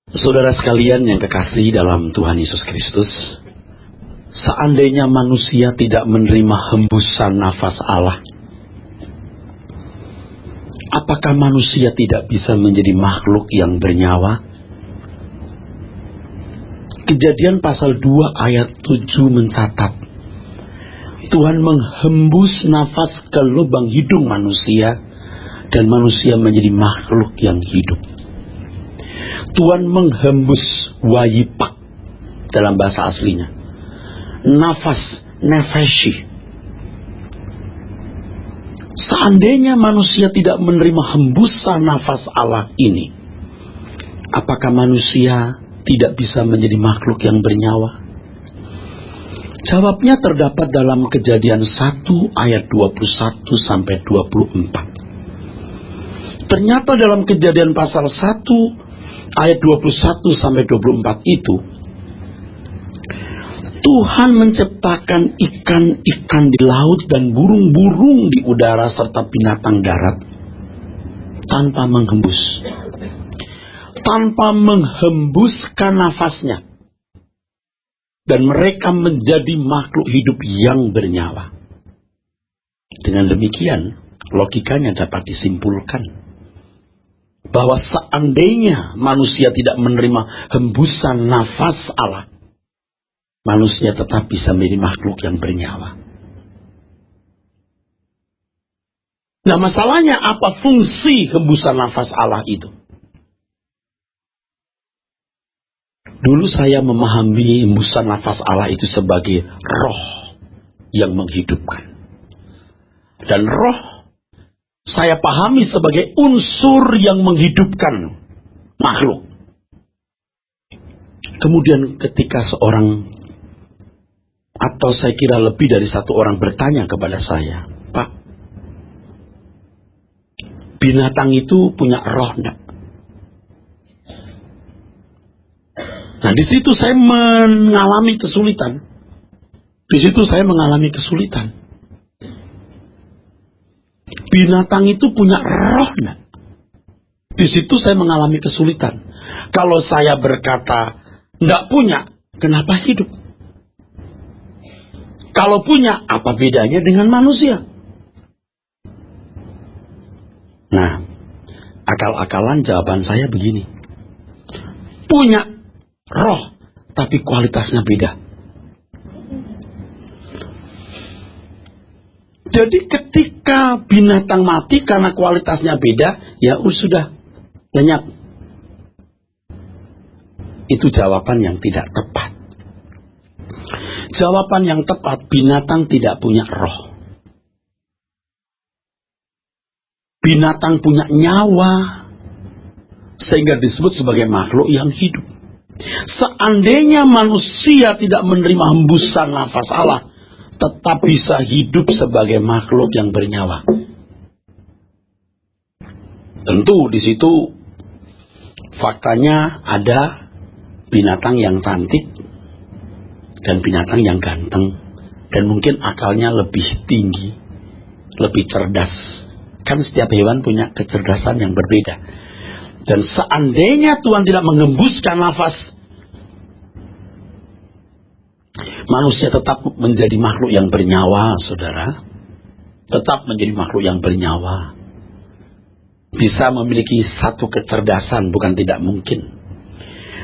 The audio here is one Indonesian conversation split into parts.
Saudara sekalian yang kekasih dalam Tuhan Yesus Kristus, seandainya manusia tidak menerima hembusan nafas Allah, apakah manusia tidak bisa menjadi makhluk yang bernyawa? Kejadian pasal 2 ayat 7 mencatat, Tuhan menghembus nafas ke lubang hidung manusia, dan manusia menjadi makhluk yang hidup. Tuhan menghembus wayipak dalam bahasa aslinya. Nafas, nefeshi. Seandainya manusia tidak menerima hembusan nafas Allah ini, apakah manusia tidak bisa menjadi makhluk yang bernyawa? Jawabnya terdapat dalam Kejadian 1 ayat 21 sampai 24. Ternyata dalam Kejadian pasal 1 ayat 21 sampai 24 itu, Tuhan menciptakan ikan-ikan di laut dan burung-burung di udara serta binatang darat tanpa menghembus. Tanpa menghembuskan nafasnya. Dan mereka menjadi makhluk hidup yang bernyawa. Dengan demikian, logikanya dapat disimpulkan bahwa seandainya manusia tidak menerima hembusan nafas Allah, manusia tetap bisa menjadi makhluk yang bernyawa. Nah, masalahnya apa fungsi hembusan nafas Allah itu? Dulu saya memahami hembusan nafas Allah itu sebagai roh yang menghidupkan. Dan roh saya pahami sebagai unsur yang menghidupkan makhluk. Kemudian ketika seorang, atau saya kira lebih dari satu orang bertanya kepada saya, Pak, binatang itu punya roh enggak? Nah, di situ saya mengalami kesulitan. Binatang itu punya roh enggak? Di situ saya mengalami kesulitan. Kalau saya berkata enggak punya, kenapa hidup? Kalau punya, apa bedanya dengan manusia? Nah, akal-akalan jawaban saya begini. Punya roh, tapi kualitasnya beda. Jadi ketika binatang mati karena kualitasnya beda, ya sudah, lenyap. Itu jawaban yang tidak tepat. Jawaban yang tepat, binatang tidak punya roh. Binatang punya nyawa, sehingga disebut sebagai makhluk yang hidup. Seandainya manusia tidak menerima hembusan nafas Allah, tetap bisa hidup sebagai makhluk yang bernyawa. Tentu di situ faktanya ada binatang yang cantik dan binatang yang ganteng, dan mungkin akalnya lebih tinggi, lebih cerdas. Kan setiap hewan punya kecerdasan yang berbeda. Dan seandainya Tuhan tidak menghembuskan nafas, manusia tetap menjadi makhluk yang bernyawa, saudara. Tetap menjadi makhluk yang bernyawa. Bisa memiliki satu kecerdasan, bukan tidak mungkin.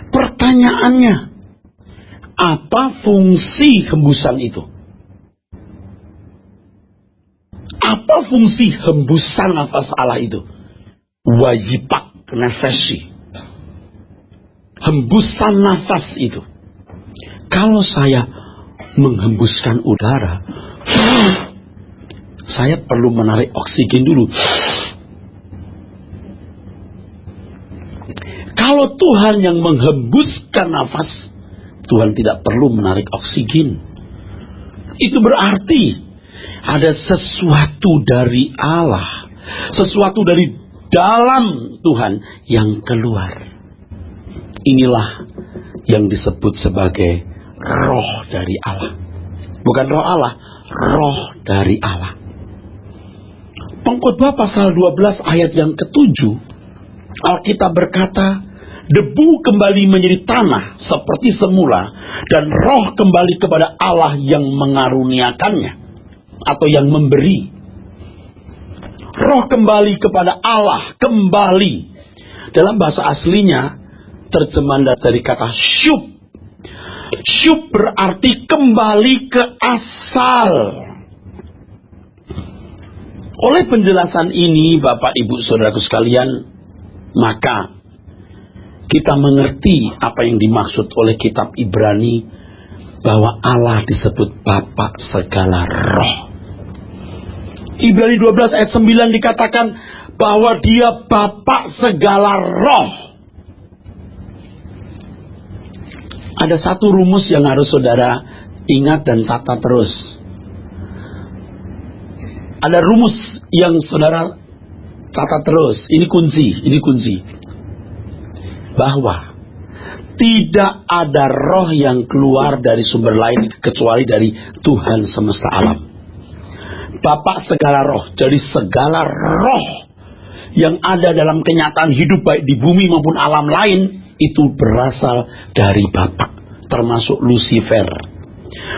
Pertanyaannya, apa fungsi hembusan itu? Apa fungsi hembusan nafas Allah itu? Wayipak nefeshi. Hembusan nafas itu. Kalau saya menghembuskan udara, saya perlu menarik oksigen dulu. Kalau Tuhan yang menghembuskan nafas, Tuhan tidak perlu menarik oksigen. Itu berarti ada sesuatu dari Allah, sesuatu dari dalam Tuhan yang keluar. Inilah yang disebut sebagai roh dari Allah. Bukan roh Allah, roh dari Allah. Pengkhotbah pasal 12 ayat yang ke-7, Alkitab berkata, debu kembali menjadi tanah seperti semula, dan roh kembali kepada Allah yang mengaruniakannya atau yang memberi. Roh kembali kepada Allah, kembali. Dalam bahasa aslinya terjemahan dari kata syub. Syub berarti kembali ke asal. Oleh penjelasan ini, Bapak Ibu Saudaraku sekalian, maka kita mengerti apa yang dimaksud oleh kitab Ibrani bahwa Allah disebut Bapa segala roh. Ibrani 12 ayat 9 dikatakan bahwa Dia Bapa segala roh. Ada satu rumus yang harus saudara ingat dan catat terus. Ada rumus yang saudara catat terus. Ini kunci. Bahwa tidak ada roh yang keluar dari sumber lain kecuali dari Tuhan semesta alam. Bapa segala roh. Jadi segala roh yang ada dalam kenyataan hidup baik di bumi maupun alam lain itu berasal dari Bapa, termasuk Lucifer.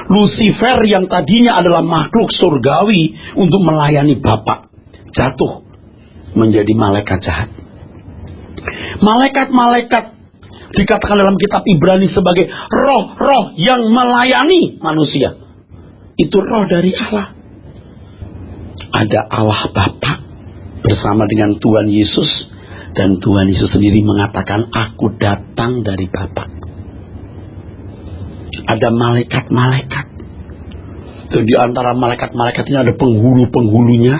Lucifer yang tadinya adalah makhluk surgawi untuk melayani Bapa, jatuh menjadi malaikat jahat. Malaikat-malaikat dikatakan dalam kitab Ibrani sebagai roh-roh yang melayani manusia. Itu roh dari Allah. Ada Allah Bapa bersama dengan Tuhan Yesus, dan Tuhan Yesus sendiri mengatakan, aku datang dari Bapa. Ada malaikat-malaikat. Di antara malaikat-malaikat ini ada penghulu-penghulunya.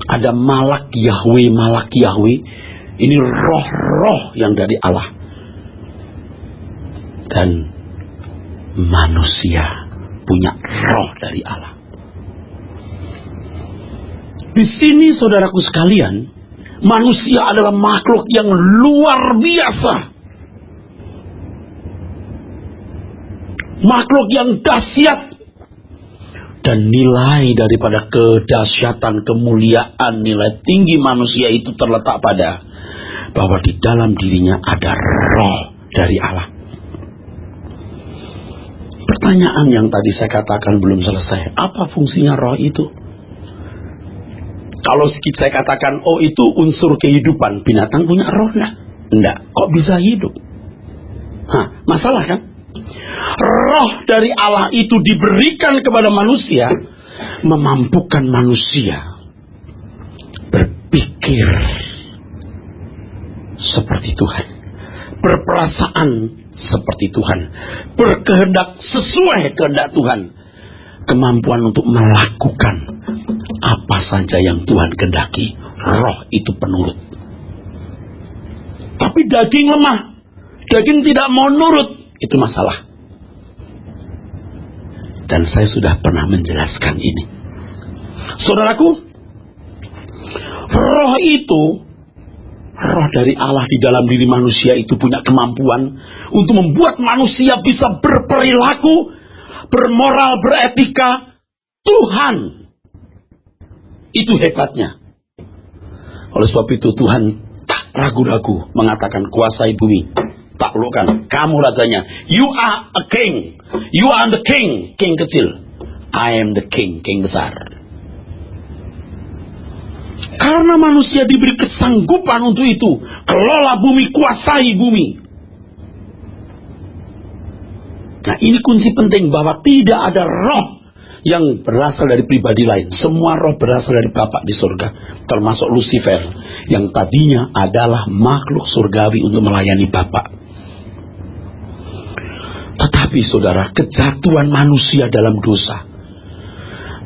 Ada malak Yahweh. Ini roh-roh yang dari Allah. Dan manusia punya roh dari Allah. Di sini saudaraku sekalian, manusia adalah makhluk yang luar biasa. Makhluk yang dahsyat. Dan nilai daripada kedahsyatan, kemuliaan, nilai tinggi manusia itu terletak pada bahwa di dalam dirinya ada roh dari Allah. Pertanyaan yang tadi saya katakan belum selesai. Apa fungsinya roh itu? Kalau saya katakan, oh itu unsur kehidupan, binatang punya roh nggak? Enggak. Kok bisa hidup? Masalah kan? Roh dari Allah itu diberikan kepada manusia, memampukan manusia berpikir seperti Tuhan, berperasaan seperti Tuhan, berkehendak sesuai kehendak Tuhan, kemampuan untuk melakukan apa saja yang Tuhan kehendaki. Roh itu penurut. Tapi daging lemah, daging tidak mau nurut, itu masalah. Dan saya sudah pernah menjelaskan ini. Saudaraku, roh itu, roh dari Allah di dalam diri manusia itu punya kemampuan untuk membuat manusia bisa berperilaku, bermoral, beretika Tuhan. Itu hebatnya. Oleh sebab itu Tuhan tak ragu-ragu mengatakan, kuasai bumi, taklukkan, kamu rajanya. You are a king. You are the king. King kecil. I am the king. King besar. Karena manusia diberi kesanggupan untuk itu. Kelola bumi, kuasai bumi. Nah, ini kunci penting bahwa tidak ada roh yang berasal dari pribadi lain. Semua roh berasal dari Bapa di surga, termasuk Lucifer yang tadinya adalah makhluk surgawi untuk melayani Bapa. Tetapi saudara, kejatuhan manusia dalam dosa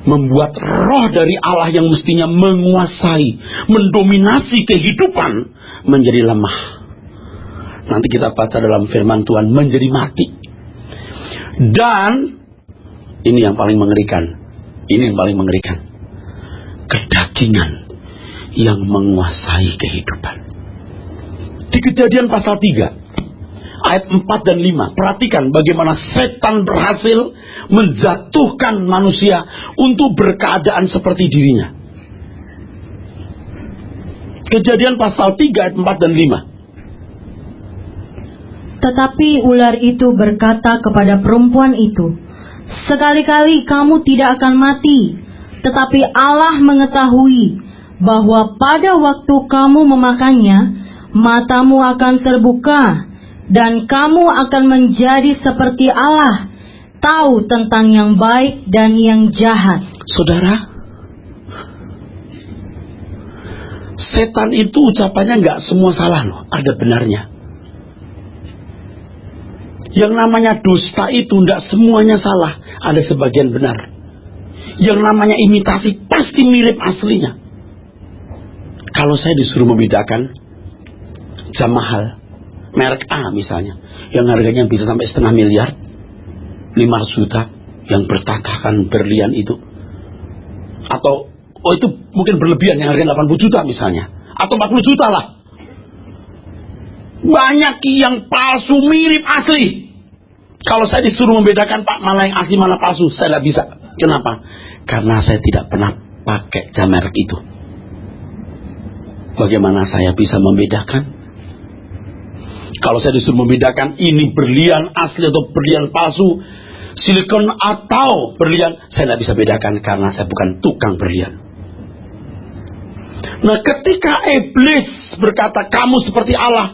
membuat roh dari Allah yang mestinya menguasai, mendominasi kehidupan menjadi lemah. Nanti kita baca dalam firman Tuhan, menjadi mati. Dan ini yang paling mengerikan. Kedagingan yang menguasai kehidupan. Di Kejadian pasal 3 ayat 4 dan 5. Perhatikan bagaimana setan berhasil menjatuhkan manusia untuk berkeadaan seperti dirinya. Kejadian pasal 3 ayat 4 dan 5. Tetapi ular itu berkata kepada perempuan itu, "Sekali-kali kamu tidak akan mati, tetapi Allah mengetahui bahwa pada waktu kamu memakannya, matamu akan terbuka, dan kamu akan menjadi seperti Allah, tahu tentang yang baik dan yang jahat." Saudara, setan itu ucapannya nggak semua salah loh, ada benarnya. Yang namanya dusta itu nggak semuanya salah, ada sebagian benar. Yang namanya imitasi pasti mirip aslinya. Kalau saya disuruh membedakan jam mahal, merek A misalnya, yang harganya bisa sampai 0,5 miliar, 500 juta, yang bertatakan berlian itu, atau itu mungkin berlebihan, yang harganya 80 juta misalnya, atau 40 juta lah. Banyak yang palsu mirip asli. Kalau saya disuruh membedakan, Pak, mana yang asli mana palsu, saya tidak bisa. Kenapa? Karena saya tidak pernah pakai jam merek itu. Bagaimana saya bisa membedakan? Kalau saya disuruh membedakan ini berlian asli atau berlian palsu, silikon atau berlian, saya tidak bisa bedakan karena saya bukan tukang berlian. Nah, ketika iblis berkata kamu seperti Allah,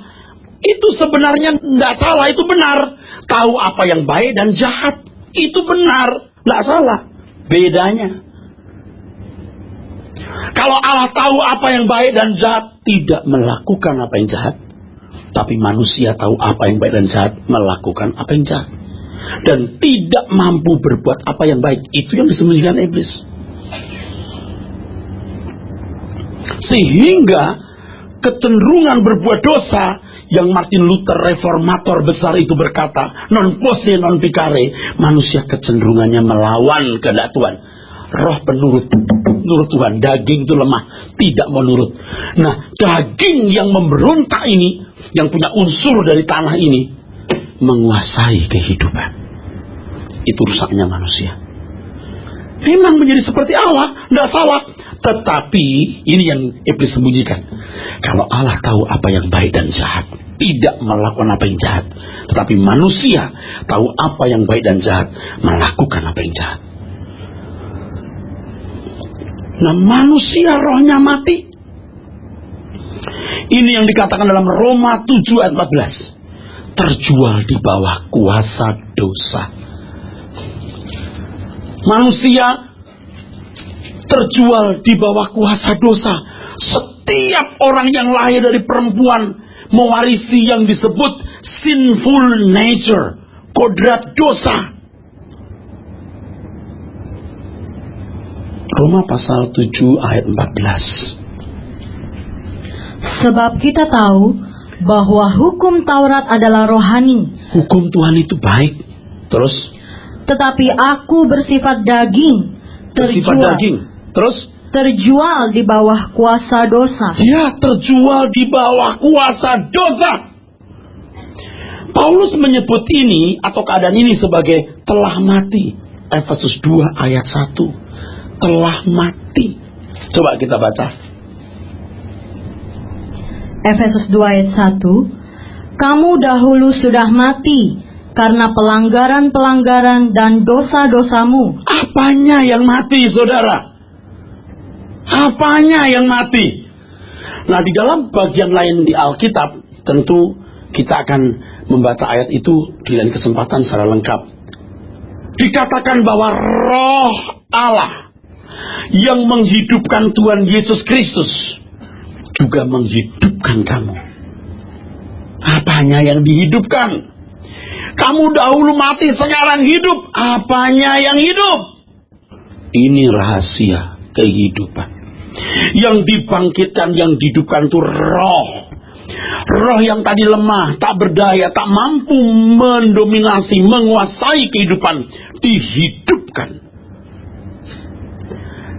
itu sebenarnya tidak salah, itu benar. Tahu apa yang baik dan jahat, itu benar, tidak salah. Bedanya, kalau Allah tahu apa yang baik dan jahat, tidak melakukan apa yang jahat. Tapi manusia tahu apa yang baik dan jahat, melakukan apa yang jahat, dan tidak mampu berbuat apa yang baik. Itu yang disembunyikan iblis. Sehingga kecenderungan berbuat dosa, yang Martin Luther reformator besar itu berkata, non posse non picare, manusia kecenderungannya melawan kehendak Tuhan. Roh penurut Tuhan, daging itu lemah, tidak menurut. Nah, daging yang memberontak ini, yang punya unsur dari tanah ini, menguasai kehidupan. Itu rusaknya manusia. Memang menjadi seperti Allah, tidak salah. Tetapi ini yang iblis sembunyikan. Kalau Allah tahu apa yang baik dan jahat, tidak melakukan apa yang jahat. Tetapi manusia tahu apa yang baik dan jahat, melakukan apa yang jahat. Nah, manusia rohnya mati. Ini yang dikatakan dalam Roma 7 ayat 14. Terjual di bawah kuasa dosa. Manusia terjual di bawah kuasa dosa. Setiap orang yang lahir dari perempuan mewarisi yang disebut sinful nature, kodrat dosa. Roma pasal 7 ayat 14. Sebab kita tahu bahwa hukum Taurat adalah rohani. Hukum Tuhan itu baik. Terus? Tetapi aku bersifat daging. Terjual di bawah kuasa dosa. Ya, terjual di bawah kuasa dosa. Paulus menyebut ini atau keadaan ini sebagai telah mati. Efesus 2 ayat 1. Telah mati. Coba kita baca. Efesus 2 ayat 1. Kamu dahulu sudah mati karena pelanggaran-pelanggaran dan dosa-dosamu. Apanya yang mati, saudara? Apanya yang mati? Nah, di dalam bagian lain di Alkitab, tentu kita akan membaca ayat itu di lain kesempatan secara lengkap. Dikatakan bahwa roh Allah yang menghidupkan Tuhan Yesus Kristus juga menghidupkan kamu. Apanya yang dihidupkan? Kamu dahulu mati, sekarang hidup. Apanya yang hidup? Ini rahasia kehidupan. Yang dibangkitkan, yang dihidupkan itu roh. Roh yang tadi lemah, tak berdaya, tak mampu mendominasi, menguasai kehidupan, dihidupkan.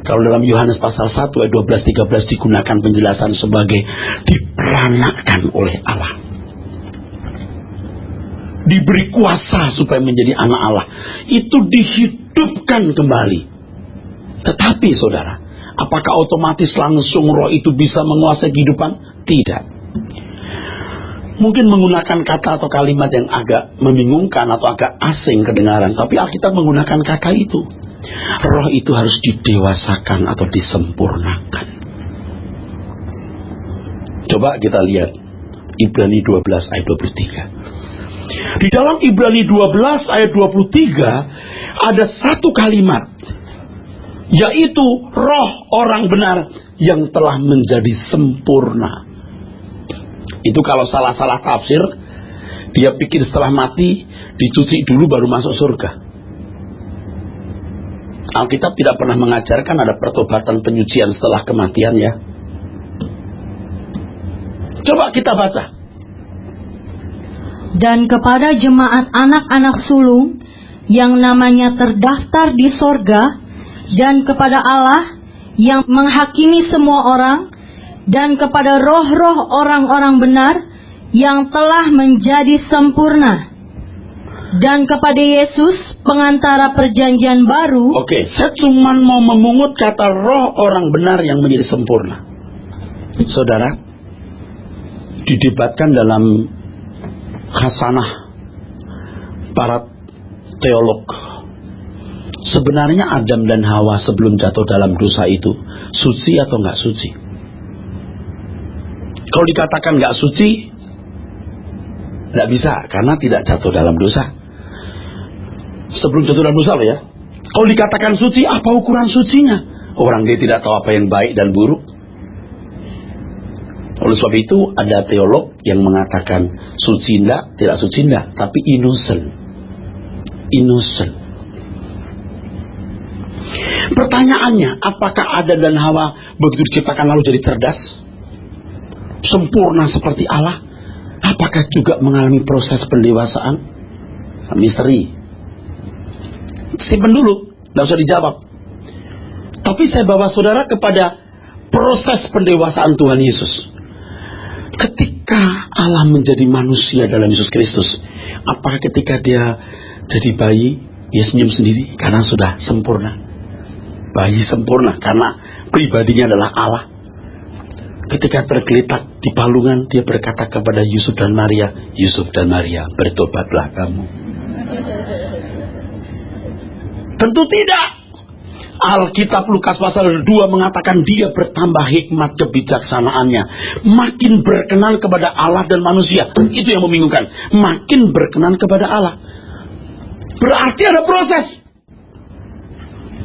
Kalau dalam Yohanes pasal 1 ayat 12-13 digunakan penjelasan sebagai diperanakkan oleh Allah. Diberi kuasa supaya menjadi anak Allah. Itu dihidupkan kembali. Tetapi saudara, apakah otomatis langsung roh itu bisa menguasai kehidupan? Tidak. mungkin menggunakan kata atau kalimat yang agak membingungkan atau agak asing kedengaran, tapi Alkitab menggunakan kata itu. Roh itu harus didewasakan atau disempurnakan. Coba kita lihat Ibrani 12 ayat 23. Di dalam Ibrani 12 ayat 23 ada satu kalimat, yaitu roh orang benar yang telah menjadi sempurna. Itu kalau salah-salah tafsir, dia pikir setelah mati dicuci dulu baru masuk surga. Alkitab tidak pernah mengajarkan ada pertobatan penyucian setelah kematian, ya. Coba kita baca. Dan kepada jemaat anak-anak sulung yang namanya terdaftar di sorga, dan kepada Allah yang menghakimi semua orang, dan kepada roh-roh orang-orang benar yang telah menjadi sempurna, dan kepada Yesus pengantara perjanjian baru. Oke, saya cuma mau memungut kata roh orang benar yang menjadi sempurna. Saudara, didebatkan dalam khasanah para teolog. Sebenarnya Adam dan Hawa sebelum jatuh dalam dosa itu suci atau nggak suci? Kalau dikatakan nggak suci, nggak bisa, karena tidak jatuh dalam dosa. Sebelum jatuh dalam dosa loh, ya. Kalau dikatakan suci, apa ukuran sucinya? Orang dia tidak tahu apa yang baik dan buruk. Oleh sebab itu ada teolog yang mengatakan suci enggak, tidak suci enggak, tapi innocent. Innocent. Pertanyaannya, apakah Adam dan Hawa begitu diciptakan lalu jadi cerdas? Sempurna seperti Allah? Apakah juga mengalami proses pendewasaan? Misteri. Simpen dulu, tidak usah dijawab. Tapi saya bawa saudara kepada proses pendewasaan Tuhan Yesus. Ketika Allah menjadi manusia dalam Yesus Kristus, apakah ketika dia jadi bayi, dia senyum sendiri karena sudah sempurna? Bayi sempurna karena pribadinya adalah Allah. Ketika tergeletak di palungan, dia berkata kepada Yusuf dan Maria, Yusuf dan Maria, bertobatlah kamu. Tentu tidak. Alkitab Lukas pasal 2 mengatakan dia bertambah hikmat kebijaksanaannya, makin berkenan kepada Allah dan manusia. Itu yang membingungkan, makin berkenan kepada Allah. Berarti ada proses,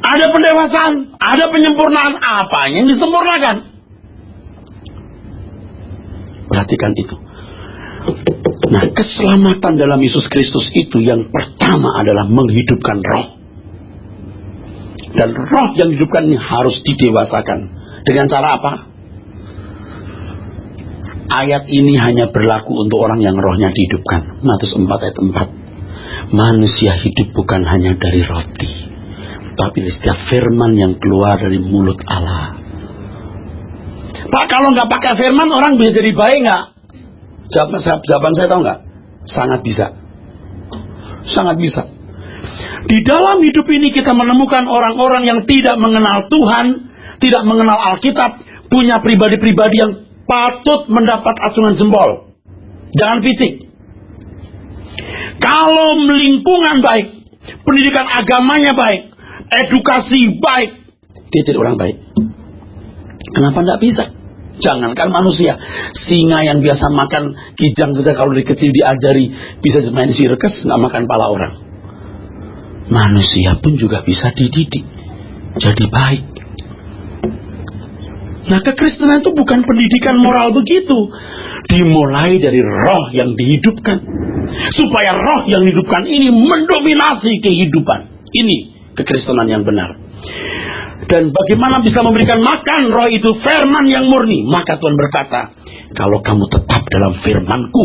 ada pendewasaan, ada penyempurnaan. Apa yang disempurnakan? Perhatikan itu. Nah, keselamatan dalam Yesus Kristus itu yang pertama adalah menghidupkan roh. Dan roh yang dihidupkan ini harus didewasakan. Dengan cara apa? Ayat ini hanya berlaku untuk orang yang rohnya dihidupkan. Matius 4 ayat 4. Manusia hidup bukan hanya dari roti, tapi dari setiap firman yang keluar dari mulut Allah. Pak, kalau nggak pakai firman orang bisa jadi baik nggak? Jawaban saya tahu nggak? Sangat bisa. Sangat bisa. Di dalam hidup ini kita menemukan orang-orang yang tidak mengenal Tuhan, tidak mengenal Alkitab, punya pribadi-pribadi yang patut mendapat acungan jempol. Jangan fisik. Kalau lingkungan baik, pendidikan agamanya baik, edukasi baik, dia jadi orang baik. Kenapa tidak bisa? Jangankan manusia, singa yang biasa makan kijang saja kalau dari kecil diajari bisa main sirkus, nggak makan pala orang. Manusia pun juga bisa dididik jadi baik. Nah, kekristenan itu bukan pendidikan moral begitu. Dimulai dari roh yang dihidupkan, supaya roh yang dihidupkan ini mendominasi kehidupan. Ini kekristenan yang benar. Dan bagaimana bisa memberikan makan roh itu? Firman yang murni. Maka Tuhan berkata, kalau kamu tetap dalam firman-Ku,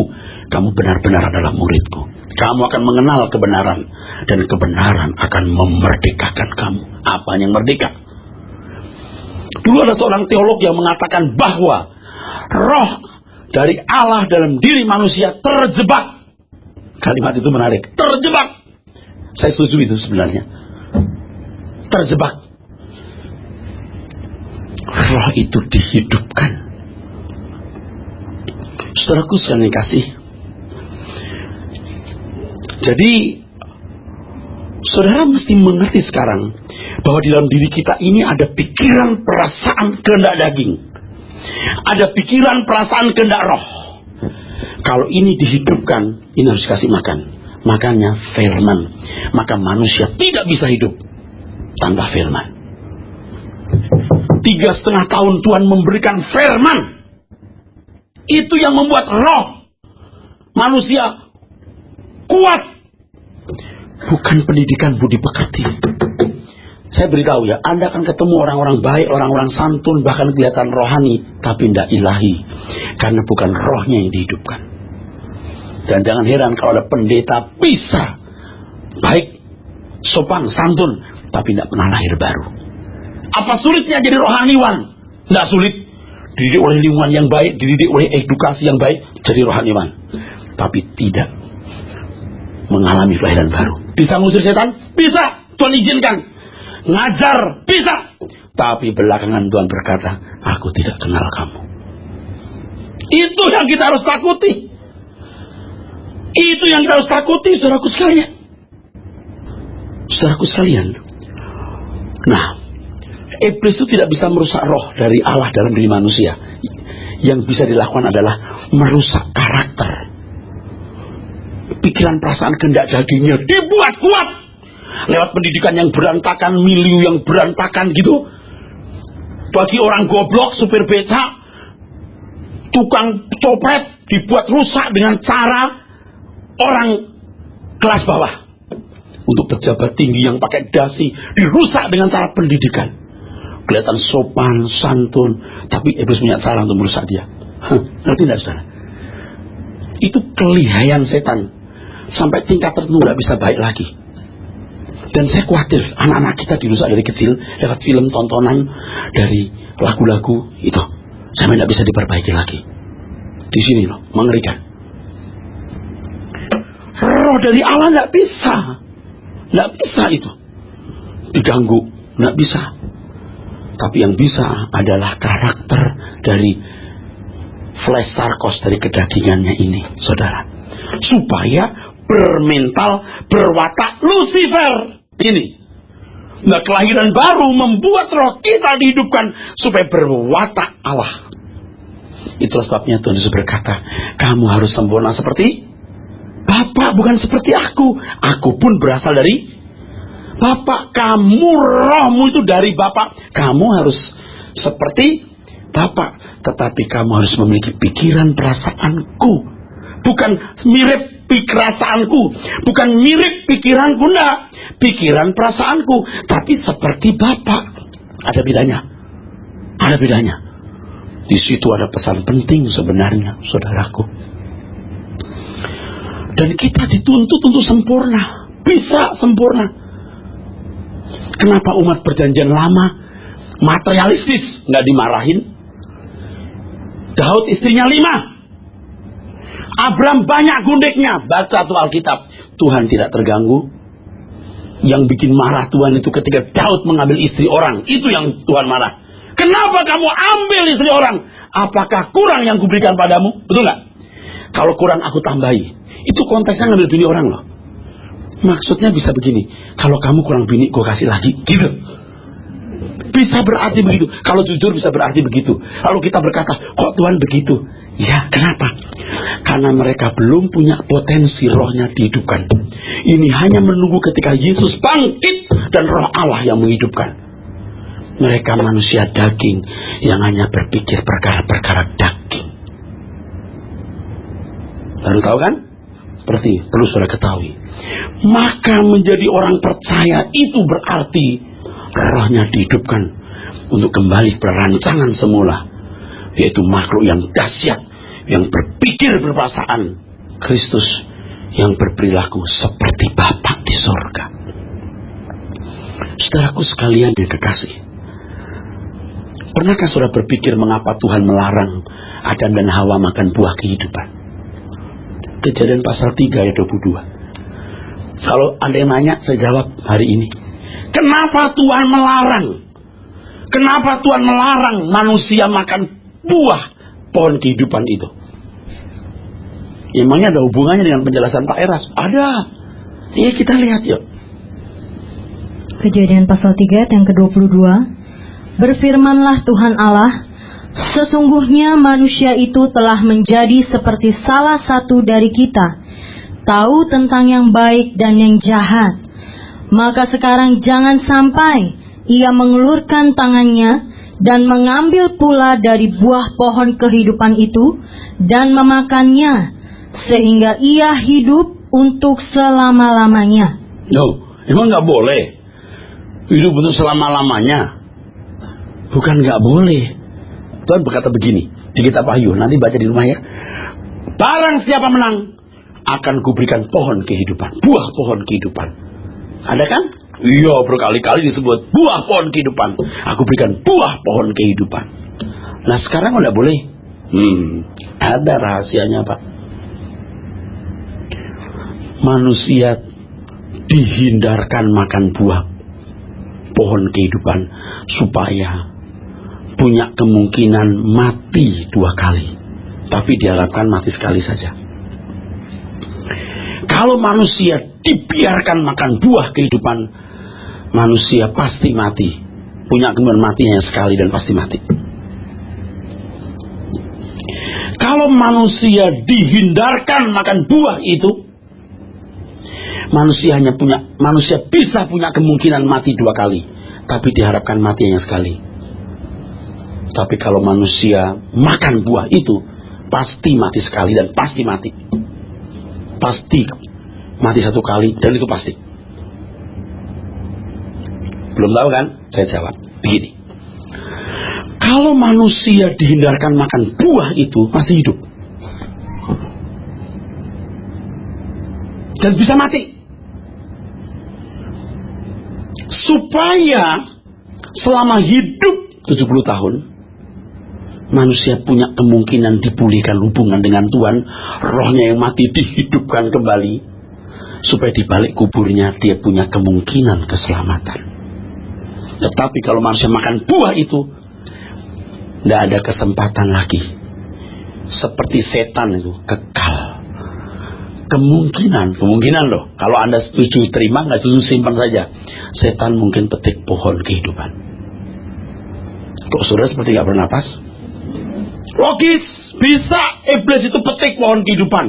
kamu benar-benar adalah murid-Ku. Kamu akan mengenal kebenaran, dan kebenaran akan memerdekakan kamu. Apa yang merdeka? Dulu ada seorang teolog yang mengatakan bahwa roh dari Allah dalam diri manusia terjebak. Kalimat itu menarik. Terjebak. Saya setuju itu sebenarnya. Terjebak. Roh itu dihidupkan. Saudaraku sekalian kasih, Jadi saudara mesti mengerti sekarang bahwa di dalam diri kita ini ada pikiran, perasaan, kehendak daging. Ada pikiran, perasaan, kehendak roh. Kalau ini dihidupkan, ini harus kasih makan. Makanya firman. Maka manusia tidak bisa hidup tanpa firman. 3,5 tahun Tuhan memberikan firman. Itu yang membuat roh manusia kuat. Bukan pendidikan budi pekerti. Saya beritahu ya, Anda akan ketemu orang-orang baik, orang-orang santun, bahkan kelihatan rohani, tapi tidak ilahi. Karena bukan rohnya yang dihidupkan. Dan jangan heran kalau ada pendeta bisa baik, sopan, santun, tapi tidak pernah lahir baru. Apa sulitnya jadi rohaniwan? Tidak sulit. Dididik oleh lingkungan yang baik, dididik oleh edukasi yang baik, jadi rohaniwan. Tapi tidak mengalami kelahiran baru. Bisa ngusir setan? Bisa. Tuhan izinkan. Ngajar? Bisa. Tapi belakangan Tuhan berkata, aku tidak kenal kamu. Itu yang kita harus takuti. Itu yang kita harus takuti, saudaraku sekalian. Saudaraku sekalian. Nah, iblis itu tidak bisa merusak roh dari Allah dalam diri manusia. Yang bisa dilakukan adalah merusak karakter. Pikiran, perasaan, kehendak dagingnya dibuat kuat. Lewat pendidikan yang berantakan, milieu yang berantakan gitu. Bagi orang goblok, supir becak, tukang copet, dibuat rusak dengan cara orang kelas bawah. Untuk pejabat tinggi yang pakai dasi, dirusak dengan cara pendidikan. Kelihatan sopan, santun, tapi iblis punya cara untuk merusak dia. Ngerti tidak, saudara? Itu kelihayan setan. Sampai tingkat tertentu tidak bisa baik lagi. Dan saya khawatir anak-anak kita dirusak dari kecil lewat film, tontonan, dari lagu-lagu itu. Sampai tidak bisa diperbaiki lagi. Di sini loh, mengerikan. Roh dari Allah tidak bisa. Tidak bisa itu diganggu. Tidak bisa. Tapi yang bisa adalah karakter dari flesh sarkos, dari kedagingannya ini, saudara. Supaya bermental, berwatak Lucifer. Ini. Nah, kelahiran baru membuat roh kita dihidupkan supaya berwatak Allah. Itulah sebabnya Tuhan Yesus berkata, kamu harus sempurna seperti Bapa, bukan seperti aku. Aku pun berasal dari Bapa. Kamu, rohmu itu dari Bapa. Kamu harus seperti Bapa. Tetapi kamu harus memiliki pikiran perasaanku. Bukan mirip perasaanku. Bukan mirip pikiranku, enggak. Pikiran perasaanku. Tapi seperti Bapa. Ada bedanya. Ada bedanya. Di situ ada pesan penting sebenarnya, saudaraku. Dan kita dituntut untuk sempurna. Bisa sempurna. Kenapa umat perjanjian lama materialistis, nggak dimarahin? Daud istrinya 5. Abraham banyak gundeknya. Baca tuh Alkitab. Tuhan tidak terganggu. Yang bikin marah Tuhan itu ketika Daud mengambil istri orang. Itu yang Tuhan marah. Kenapa kamu ambil istri orang? Apakah kurang yang kuberikan padamu? Betul nggak? Kalau kurang aku tambahi. Itu konteksnya ngambil bini orang loh. Maksudnya bisa begini. Kalau kamu kurang bini, gue kasih lagi. Gitu. Bisa berarti begitu. Kalau jujur bisa berarti begitu. Lalu kita berkata, kok Tuhan begitu? Ya, kenapa? Karena mereka belum punya potensi rohnya dihidupkan. Ini hanya menunggu ketika Yesus bangkit dan roh Allah yang menghidupkan. Mereka manusia daging yang hanya berpikir perkara-perkara daging. Baru tahu kan? Seperti perlu saudara ketahui. Maka menjadi orang percaya itu berarti rohnya dihidupkan untuk kembali ke rancangan semula, yaitu makhluk yang dahsyat, yang berpikir berperasaan, Kristus yang berperilaku seperti Bapa di sorga. Saudaraku sekalian yang kekasih, pernahkah saudara berpikir mengapa Tuhan melarang Adam dan Hawa makan buah kehidupan? Kejadian pasal 3 ayat 22. Kalau ada yang nanya, saya jawab hari ini. Kenapa Tuhan melarang? Kenapa Tuhan melarang manusia makan buah pohon kehidupan itu? Emangnya ada hubungannya dengan penjelasan Pak Eras? Ada. Iya, kita lihat yuk. Kejadian pasal 3 ayat yang ke-22. Berfirmanlah Tuhan Allah, sesungguhnya manusia itu telah menjadi seperti salah satu dari kita, tahu tentang yang baik dan yang jahat. Maka sekarang jangan sampai ia mengulurkan tangannya dan mengambil pula dari buah pohon kehidupan itu dan memakannya, sehingga ia hidup untuk selama-lamanya. No, emang nggak boleh hidup untuk selama-lamanya? Bukan nggak boleh. Tuhan berkata begini di kitab Wahyu, nanti baca di rumah ya. Barang siapa menang, akan kuberikan pohon kehidupan, buah pohon kehidupan. Ada kan? Iya, berkali-kali disebut buah pohon kehidupan. Aku berikan buah pohon kehidupan. Nah sekarang nggak boleh. Ada rahasianya, Pak. Manusia dihindarkan makan buah pohon kehidupan supaya punya kemungkinan mati 2 kali, tapi diharapkan mati sekali saja. Kalau manusia dibiarkan makan buah kehidupan, manusia pasti mati, punya kemungkinan mati hanya sekali dan pasti mati. Kalau manusia dihindarkan makan buah itu, manusia bisa punya kemungkinan mati 2 kali, tapi diharapkan mati hanya sekali. Tapi kalau manusia makan buah itu, pasti mati sekali dan pasti mati. Pasti mati 1 kali dan itu pasti. Belum tahu kan? Saya jawab begini. Kalau manusia dihindarkan makan buah itu, masih hidup dan bisa mati. Supaya selama hidup 70 tahun manusia punya kemungkinan dipulihkan hubungan dengan Tuhan, rohnya yang mati dihidupkan kembali, supaya di balik kuburnya dia punya kemungkinan keselamatan. Tetapi kalau manusia makan buah itu, tidak ada kesempatan lagi. Seperti setan itu, kekal. Kemungkinan loh. Kalau Anda setuju terima, nggak setuju simpan saja. Setan mungkin petik pohon kehidupan. Kok saudara seperti nggak bernapas? Logis, bisa iblis itu petik pohon kehidupan,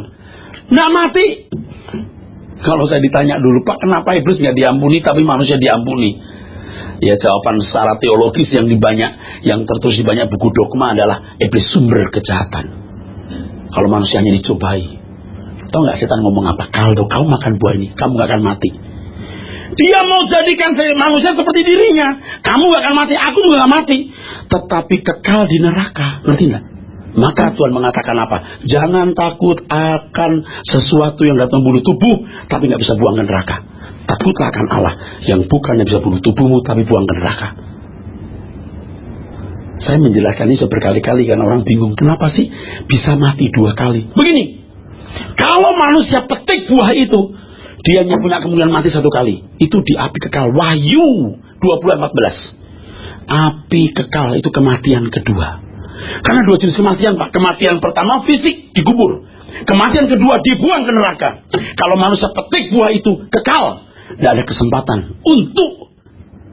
nggak mati. Kalau saya ditanya dulu, Pak, kenapa iblis nggak diampuni tapi manusia diampuni? Ya, jawaban secara teologis yang tertulis di banyak buku dogma adalah iblis sumber kejahatan. Kalau manusia hanya dicobai, tahu nggak setan ngomong apa? Kalau kamu makan buah ini, kamu nggak akan mati. Dia mau jadikan manusia seperti dirinya. Kamu gak akan mati, aku juga gak mati, tetapi kekal di neraka. Ngerti gak? Maka Tuhan mengatakan apa? Jangan takut akan sesuatu yang datang membunuh tubuh, tapi gak bisa buang ke neraka. Takutlah akan Allah yang bukannya bisa bunuh tubuhmu, tapi buang ke neraka. Saya menjelaskan ini berkali-kali karena orang bingung. Kenapa sih bisa mati 2 kali? Begini, kalau manusia petik buah itu, dia hanya punya kemungkinan mati 1 kali. Itu di api kekal. Wahyu 20:14. Api kekal itu kematian kedua. Karena 2 jenis kematian, Pak. Kematian pertama fisik, dikubur. Kematian kedua dibuang ke neraka. Kalau manusia petik buah itu kekal, tidak ada kesempatan untuk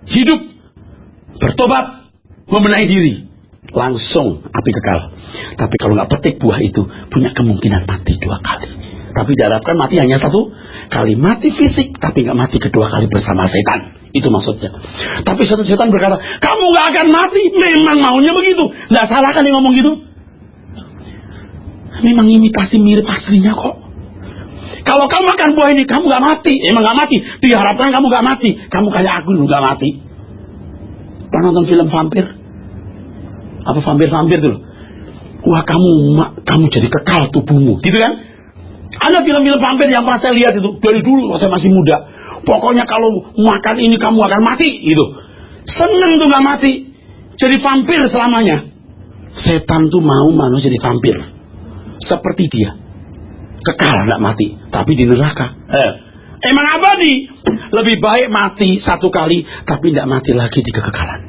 hidup, bertobat, membenahi diri. Langsung api kekal. Tapi kalau nggak petik buah itu, punya kemungkinan mati 2 kali. Tapi diharapkan mati hanya 1 kali. Mati fisik, tapi nggak mati 2 kali bersama setan. Itu maksudnya. Tapi setan berkata, kamu nggak akan mati. Memang maunya begitu. Nggak salah kan dia ngomong gitu. Memang imitasi mirip aslinya kok. Kalau kamu makan buah ini, kamu nggak mati. Emang nggak mati. Diharapkan kamu nggak mati. Kamu kayak aku nggak mati. Pernah nonton film vampir? Apa vampir tuh? Wah, kamu jadi kekal tubuhmu, gitu kan? Ada film-film vampir yang pernah saya lihat itu dari dulu waktu saya masih muda. Pokoknya kalau makan ini kamu akan mati, gitu. Seneng tuh nggak mati, jadi vampir selamanya. Setan tuh mau manusia jadi vampir, seperti dia, kekal nggak mati, tapi di neraka. Emang abadi. Lebih baik mati 1 kali, tapi tidak mati lagi di kekekalan.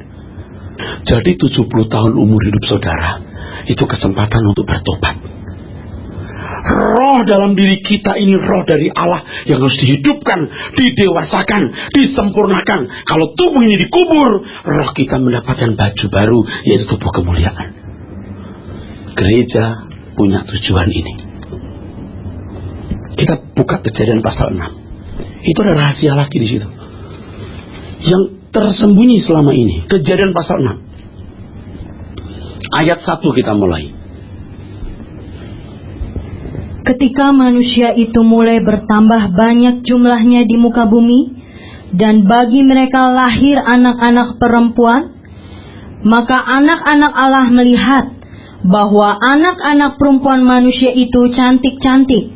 Jadi 70 tahun umur hidup saudara itu kesempatan untuk bertobat. Roh dalam diri kita ini roh dari Allah yang harus dihidupkan, didewasakan, disempurnakan. Kalau tubuh ini dikubur, roh kita mendapatkan baju baru, yaitu tubuh kemuliaan. Gereja punya tujuan ini. Kita buka Kejadian pasal 6. Itu ada rahasia lagi di situ yang tersembunyi selama ini. Kejadian pasal 6 ayat 1 kita mulai. Ketika manusia itu mulai bertambah banyak jumlahnya di muka bumi, dan bagi mereka lahir anak-anak perempuan, maka anak-anak Allah melihat bahwa anak-anak perempuan manusia itu cantik-cantik.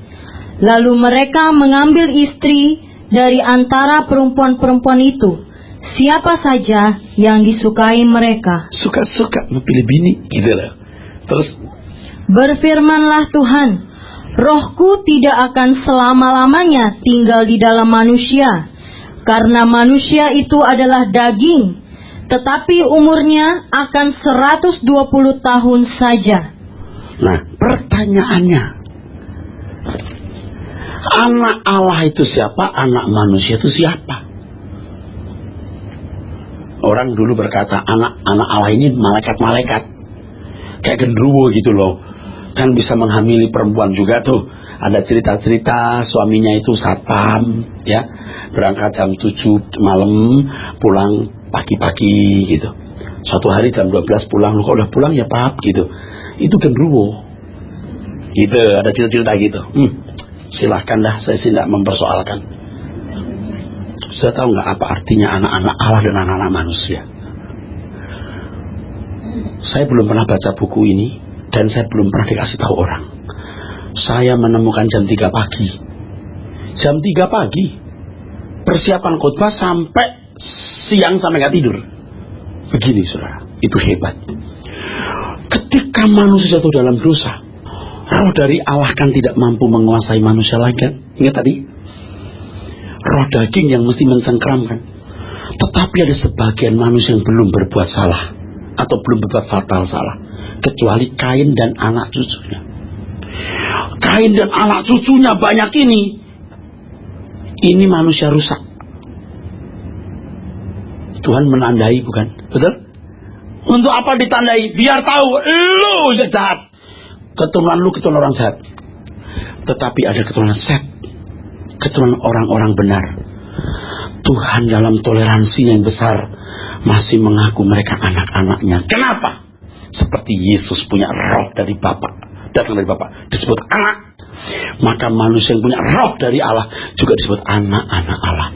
Lalu mereka mengambil istri dari antara perempuan-perempuan itu, siapa saja yang disukai mereka. Suka-suka memilih bini, gitu lah. Terus Berfirmanlah Tuhan, Rohku tidak akan selama-lamanya tinggal di dalam manusia, karena manusia itu adalah daging, tetapi umurnya akan 120 tahun saja. Nah, pertanyaannya, anak Allah itu siapa? Anak manusia itu siapa? Orang dulu berkata, anak Allah ini malaikat-malaikat, kayak genderuwo gitu loh. Kan bisa menghamili perempuan juga tuh. Ada cerita-cerita suaminya itu satpam, ya, berangkat jam 7 malam, pulang pagi-pagi gitu. Suatu hari jam 12 pulang, lu kok udah pulang ya Pap gitu. Itu genderuwo gitu, ada cerita-cerita gitu. Silahkan dah, saya sih tidak mempersoalkan. Saya tahu nggak apa artinya anak-anak Allah dan anak-anak manusia. Saya belum pernah baca buku ini, dan saya belum pernah dikasih tahu orang. Saya menemukan jam 3 pagi. Jam 3 pagi persiapan khotbah sampai siang, sampai nggak tidur. Begini saudara, itu hebat. Ketika manusia jatuh dalam dosa, roh dari Allah kan tidak mampu menguasai manusia lagi kan? Ingat tadi, roh daging yang mesti mencengkramkan. Tetapi ada sebagian manusia yang belum berbuat salah, atau belum berbuat fatal salah, kecuali Kain dan anak cucunya. Kain dan anak cucunya banyak ini manusia rusak. Tuhan menandai, bukan? Betul? Untuk apa ditandai? Biar tahu lu jahat. Keturunan lu keturunan orang jahat. Tetapi ada keturunan Set, keturunan orang-orang benar. Tuhan dalam toleransinya yang besar masih mengaku mereka anak-anaknya. Kenapa? Seperti Yesus punya roh dari Bapa, datang dari Bapa, disebut anak. Maka manusia yang punya roh dari Allah juga disebut anak-anak Allah.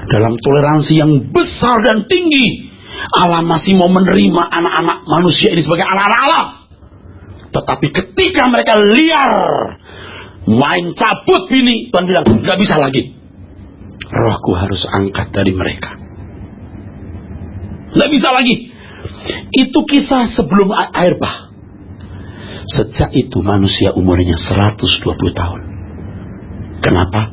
Dalam toleransi yang besar dan tinggi, Allah masih mau menerima anak-anak manusia ini sebagai anak-anak Allah. Tetapi ketika mereka liar, main cabut bini, Tuhan bilang, gak bisa lagi. Rohku harus angkat dari mereka. Gak bisa lagi. Itu kisah sebelum air bah. Sejak itu manusia umurnya 120 tahun. Kenapa?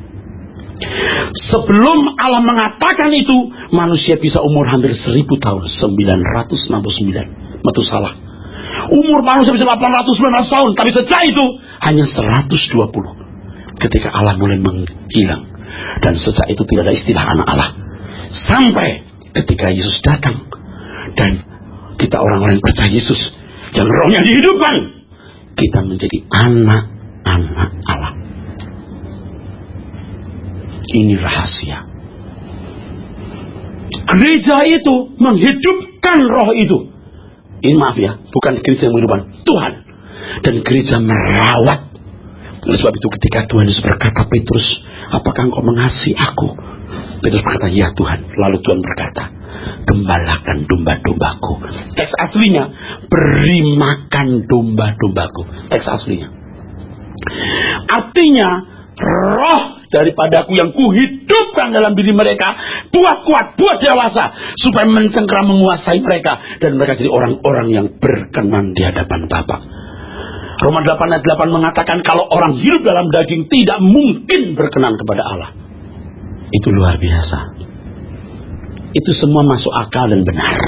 Sebelum Allah mengatakan itu, manusia bisa umur hampir 1000 tahun. 969. Metusalah. Umur manusia bisa 800-900 tahun. Tapi sejak itu hanya 120. Ketika Allah mulai menghilang. Dan sejak itu tidak ada istilah anak Allah. Sampai ketika Yesus datang. Dan kita orang-orang yang percaya Yesus, yang rohnya dihidupkan, kita menjadi anak-anak Allah. Ini rahasia. Gereja itu menghidupkan roh itu. Ini maaf ya, bukan gereja yang menghidupkan, Tuhan. Dan gereja merawat. Oleh sebab itu ketika Tuhan Yesus berkata, Petrus, apakah engkau mengasihi aku? Petrus berkata, ya Tuhan. Lalu Tuhan berkata, gembalakan domba-dombaku. Teks aslinya, beri makan domba-dombaku. Teks aslinya. Artinya, roh daripadaku yang kuhidupkan dalam diri mereka, buat kuat, buat dewasa, supaya mencengkeram menguasai mereka, dan mereka jadi orang-orang yang berkenan di hadapan Bapa. Roma 8 ayat 8 mengatakan, kalau orang hidup dalam daging tidak mungkin berkenan kepada Allah. Itu luar biasa. Itu semua masuk akal dan benar.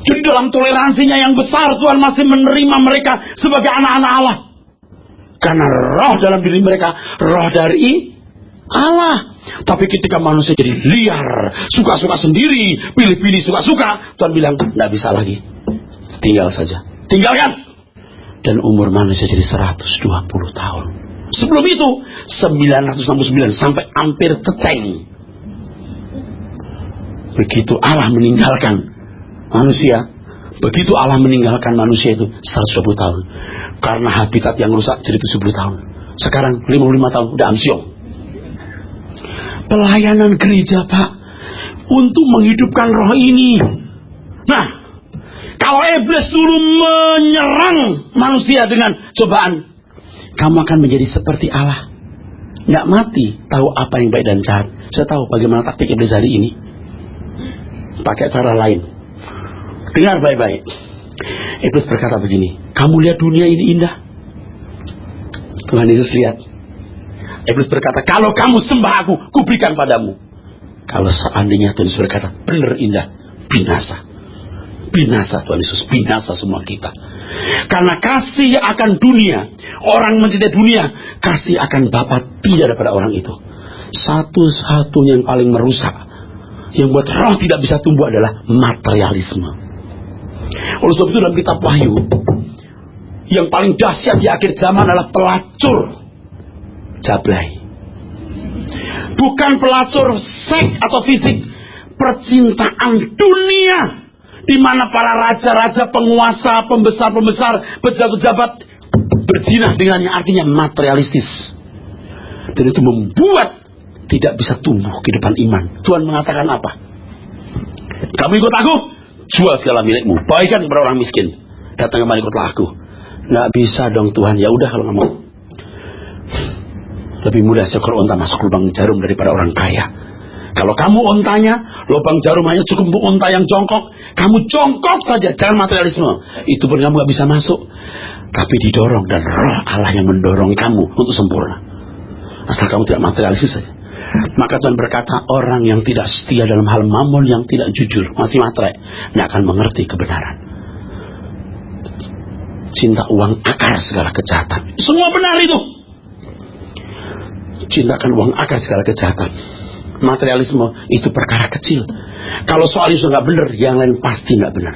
Jadi dalam toleransinya yang besar, Tuhan masih menerima mereka sebagai anak-anak Allah. Karena roh dalam diri mereka, roh dari Allah. Tapi ketika manusia jadi liar, suka-suka sendiri, pilih-pilih suka-suka, Tuhan bilang, nggak bisa lagi. Tinggal saja. Tinggalkan. Dan umur manusia jadi 120 tahun. Sebelum itu 969 sampai hampir teteng. Begitu Allah meninggalkan manusia, begitu Allah meninggalkan manusia itu 120 tahun. Karena habitat yang rusak jadi 70 tahun. Sekarang 55 tahun udah amsyong. Pelayanan gereja, Pak, untuk menghidupkan roh ini. Nah, kalau iblis dulu menyerang manusia dengan cobaan, kamu akan menjadi seperti Allah. Nggak mati, tahu apa yang baik dan jahat. Saya tahu bagaimana taktik iblis hari ini. Pakai cara lain. Dengar baik-baik. Iblis berkata begini, kamu lihat dunia ini indah. Tuhan Yesus lihat. Iblis berkata, kalau kamu sembah aku, kuberikan padamu. Kalau seandainya Tuhan Yesus berkata, benar indah, binasa. Binasa Tuhan Yesus, binasa semua kita. Karena kasih akan dunia, orang mencintai dunia, kasih akan Bapa tidak ada pada orang itu. Satu-satunya yang paling merusak, yang buat roh tidak bisa tumbuh adalah materialisme. Oleh sebab itu dalam kitab Wahyu, yang paling dahsyat di akhir zaman adalah pelacur jablay. Bukan pelacur seks atau fisik, percintaan dunia, di mana para raja-raja, penguasa, pembesar-pembesar, pejabat-pejabat berzina dengannya, artinya materialistis. Dan itu membuat tidak bisa tumbuh ke depan iman. Tuhan mengatakan apa? Kamu ikut aku, jual segala milikmu, bagikan kepada orang miskin, datang kembali ikutlah aku. Nggak bisa dong Tuhan, ya udah kalau nggak mau. Lebih mudah seekor unta masuk lubang jarum daripada orang kaya. Kalau kamu untanya, lubang jarum hanya cukup untuk unta yang jongkok. Kamu jongkok saja, jangan materialisme. Itu pun kamu gak bisa masuk. Tapi didorong, dan roh Allah yang mendorong kamu untuk sempurna. Asal kamu tidak materialistis saja. Maka Tuhan berkata, orang yang tidak setia dalam hal mamon, yang tidak jujur, masih matre, tidak akan mengerti kebenaran. Cinta uang akar segala kejahatan. Semua benar itu. Cintakan uang akar segala kejahatan. Materialisme itu perkara kecil. Kalau soal itu nggak benar, yang lain pasti nggak benar.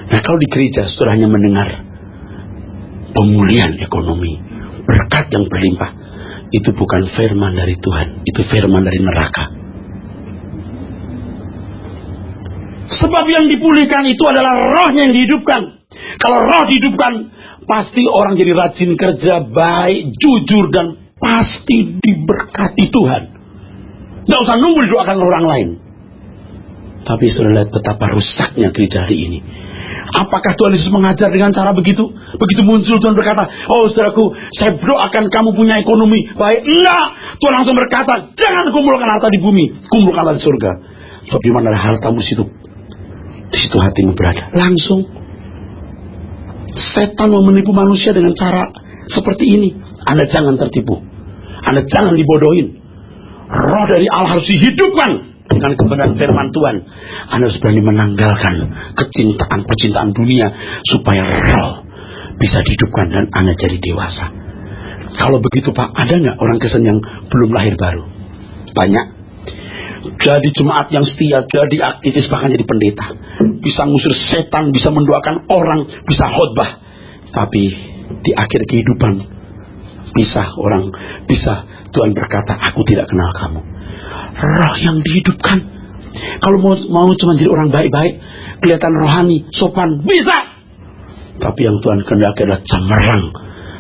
Nah, kalau di gereja sudah hanya mendengar pemulihan ekonomi, berkat yang berlimpah, itu bukan firman dari Tuhan, itu firman dari neraka. Sebab yang dipulihkan itu adalah rohnya yang dihidupkan. Kalau roh dihidupkan, pasti orang jadi rajin kerja, baik, jujur, dan pasti diberkati Tuhan. Tidak usah nunggu didoakan orang lain. Tapi sudah lihat betapa rusaknya gereja hari ini. Apakah Tuhan Yesus mengajar dengan cara begitu? Begitu muncul Tuhan berkata, oh saudaraku, saya doakan kamu punya ekonomi baik. Enggak, Tuhan langsung berkata, jangan kumpulkan harta di bumi, kumpulkan harta di surga. Sebab di mana ada hartamu di situ hatimu berada. Langsung setan mau menipu manusia dengan cara seperti ini. Anda jangan tertipu, Anda jangan dibodohin. Roh dari Allah harus dihidupkan dengan kebenaran firman Tuhan. Anda harus berani menanggalkan percintaan dunia, supaya roh bisa dihidupkan dan Anda jadi dewasa. Kalau begitu Pak, ada nggak orang Kristen yang belum lahir baru? Banyak. Jadi jemaat yang setia, jadi aktivis, bahkan jadi pendeta, bisa ngusir setan, bisa mendoakan orang, bisa khotbah. Tapi di akhir kehidupan bisa Tuhan berkata, aku tidak kenal kamu. Roh yang dihidupkan. Kalau mau cuma jadi orang baik-baik, kelihatan rohani, sopan, bisa. Tapi yang Tuhan kehendaki adalah cemerlang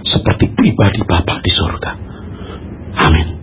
seperti pribadi Bapa di surga. Amin.